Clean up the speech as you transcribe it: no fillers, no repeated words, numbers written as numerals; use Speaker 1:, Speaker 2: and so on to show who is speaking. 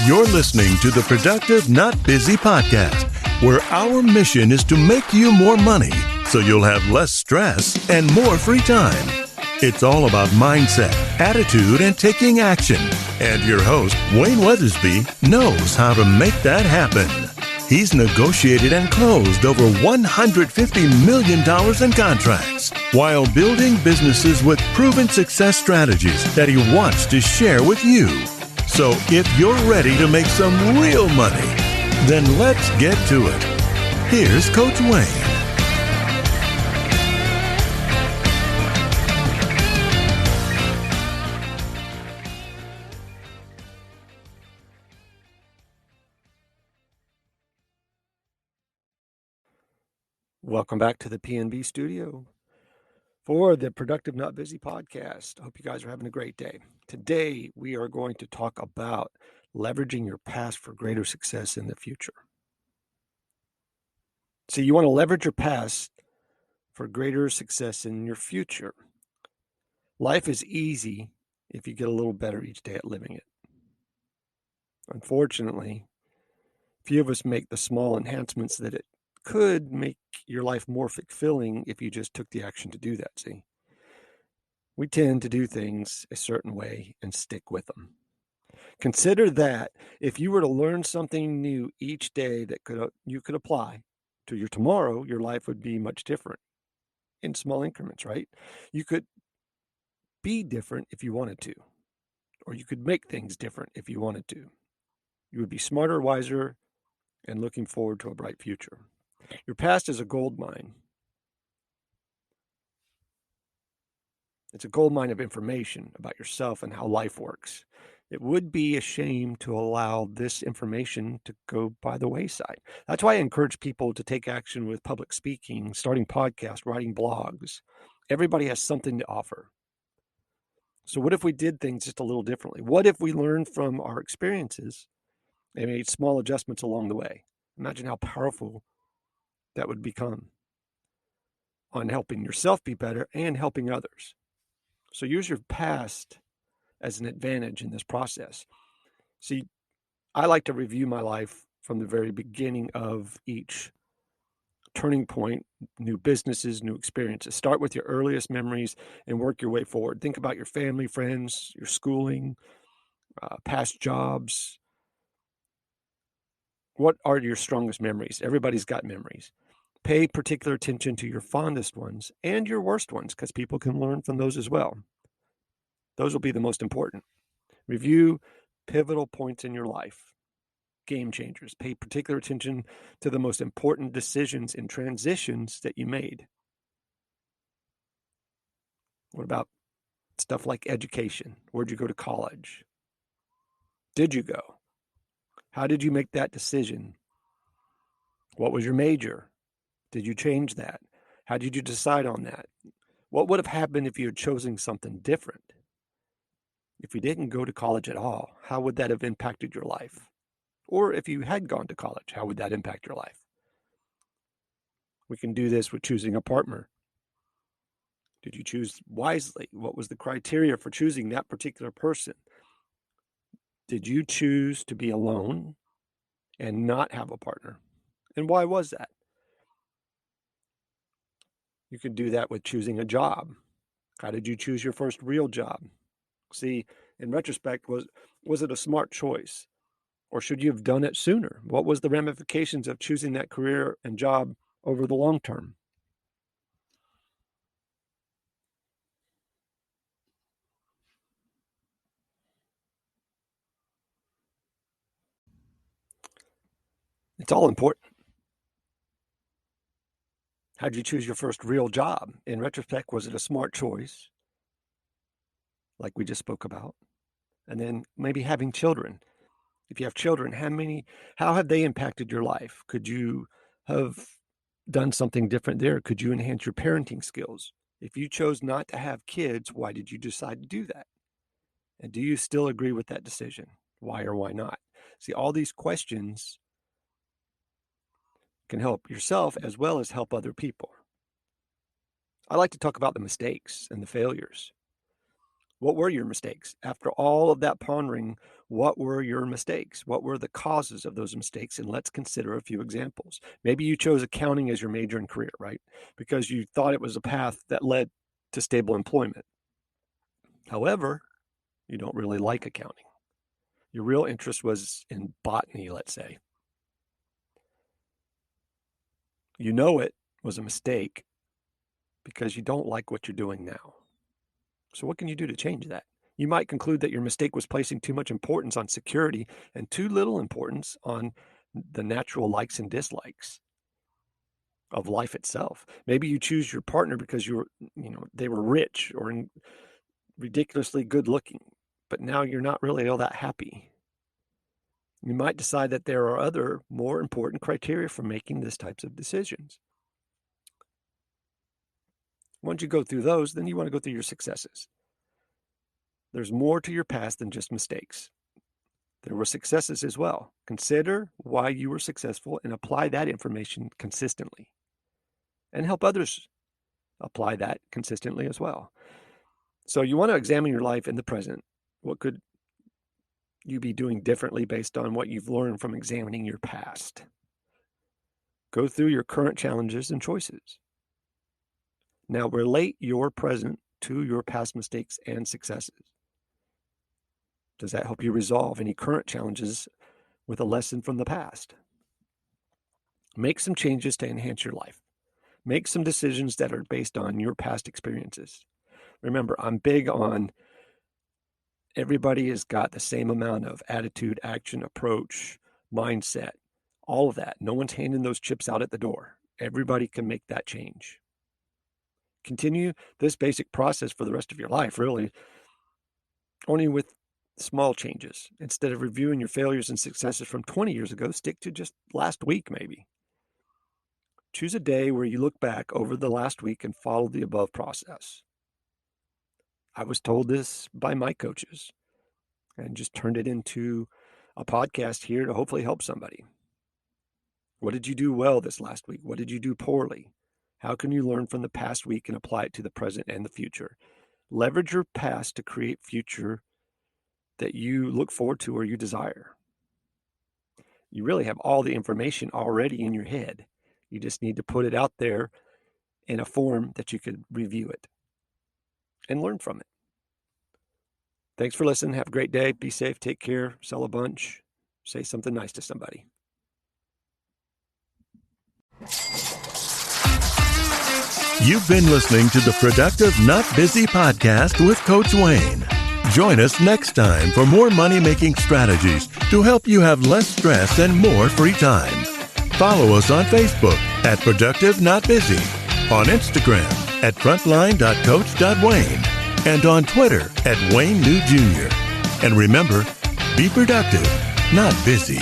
Speaker 1: You're listening to the Productive Not Busy podcast, where our mission is to make you more money so you'll have less stress and more free time. It's all about mindset, attitude, and taking action. And your host, Wayne Weathersby, knows how to make that happen. He's negotiated and closed over $150 million in contracts while building businesses with proven success strategies that he wants to share with you. So if you're ready to make some real money, then let's get to it. Here's Coach Wayne.
Speaker 2: Welcome back to the PNB studio for the Productive Not Busy podcast. I hope you guys are having a great day. Today, we are going to talk about leveraging your past for greater success in the future. So you want to leverage your past for greater success in your future. Life is easy if you get a little better each day at living it. Unfortunately, few of us make the small enhancements that it could make your life more fulfilling if you just took the action to do that, see? We tend to do things a certain way and stick with them. Consider that if you were to learn something new each day that you could apply to your tomorrow, your life would be much different in small increments, right? You could be different if you wanted to, or you could make things different if you wanted to. You would be smarter, wiser, and looking forward to a bright future. Your past is a gold mine. It's a gold mine of information about yourself and how life works. It would be a shame to allow this information to go by the wayside. That's why I encourage people to take action with public speaking, starting podcasts, writing blogs. Everybody has something to offer. So what if we did things just a little differently? What if we learned from our experiences and made small adjustments along the way? Imagine how powerful that would become on helping yourself be better and helping others. So use your past as an advantage in this process. See, I like to review my life from the very beginning of each turning point, new businesses, new experiences. Start with your earliest memories and work your way forward. Think about your family, friends, your schooling, past jobs. What are your strongest memories? Everybody's got memories. Pay particular attention to your fondest ones and your worst ones, because people can learn from those as well. Those will be the most important. Review pivotal points in your life. Game changers. Pay particular attention to the most important decisions and transitions that you made. What about stuff like education? Where'd you go to college? Did you go? How did you make that decision? What was your major? Did you change that? How did you decide on that? What would have happened if you had chosen something different? If you didn't go to college at all, how would that have impacted your life? Or if you had gone to college, how would that impact your life? We can do this with choosing a partner. Did you choose wisely? What was the criteria for choosing that particular person? Did you choose to be alone and not have a partner? And why was that? You could do that with choosing a job. How did you choose your first real job? See, in retrospect, was it a smart choice? Or should you have done it sooner? What was the ramifications of choosing that career and job over the long term? It's all important. How did you choose your first real job? In retrospect, was it a smart choice? Like we just spoke about. And then maybe having children. If you have children, how have they impacted your life? Could you have done something different there? Could you enhance your parenting skills? If you chose not to have kids, why did you decide to do that? And do you still agree with that decision? Why or why not? See, all these questions can help yourself as well as help other people. I like to talk about the mistakes and the failures. What were your mistakes? After all of that pondering, what were your mistakes? What were the causes of those mistakes? And let's consider a few examples. Maybe you chose accounting as your major and career, right? Because you thought it was a path that led to stable employment. However, you don't really like accounting. Your real interest was in botany, let's say. You know it was a mistake because you don't like what you're doing now. So what can you do to change that? You might conclude that your mistake was placing too much importance on security and too little importance on the natural likes and dislikes of life itself. Maybe you choose your partner because they were rich or ridiculously good looking, but now you're not really all that happy. You might decide that there are other more important criteria for making these types of decisions. Once you go through those, then you want to go through your successes. There's more to your past than just mistakes. There were successes as well. Consider why you were successful and apply that information consistently. And help others apply that consistently as well. So you want to examine your life in the present. What could you be doing differently based on what you've learned from examining your past? Go through your current challenges and choices. Now relate your present to your past mistakes and successes. Does that help you resolve any current challenges with a lesson from the past? Make some changes to enhance your life. Make some decisions that are based on your past experiences. Remember, I'm big on everybody has got the same amount of attitude, action, approach, mindset, all of that. No one's handing those chips out at the door. Everybody can make that change. Continue this basic process for the rest of your life, really, only with small changes. Instead of reviewing your failures and successes from 20 years ago, stick to just last week, maybe. Choose a day where you look back over the last week and follow the above process. I was told this by my coaches and just turned it into a podcast here to hopefully help somebody. What did you do well this last week? What did you do poorly? How can you learn from the past week and apply it to the present and the future? Leverage your past to create future that you look forward to or you desire. You really have all the information already in your head. You just need to put it out there in a form that you could review it and learn from it. Thanks for listening. Have a great day. Be safe. Take care. Sell a bunch. Say something nice to somebody.
Speaker 1: You've been listening to the Productive Not Busy podcast with Coach Wayne. Join us next time for more money-making strategies to help you have less stress and more free time. Follow us on Facebook at Productive Not Busy, on Instagram at frontline.coach.wayne, and on Twitter at Wayne New Jr. And remember, be productive, not busy.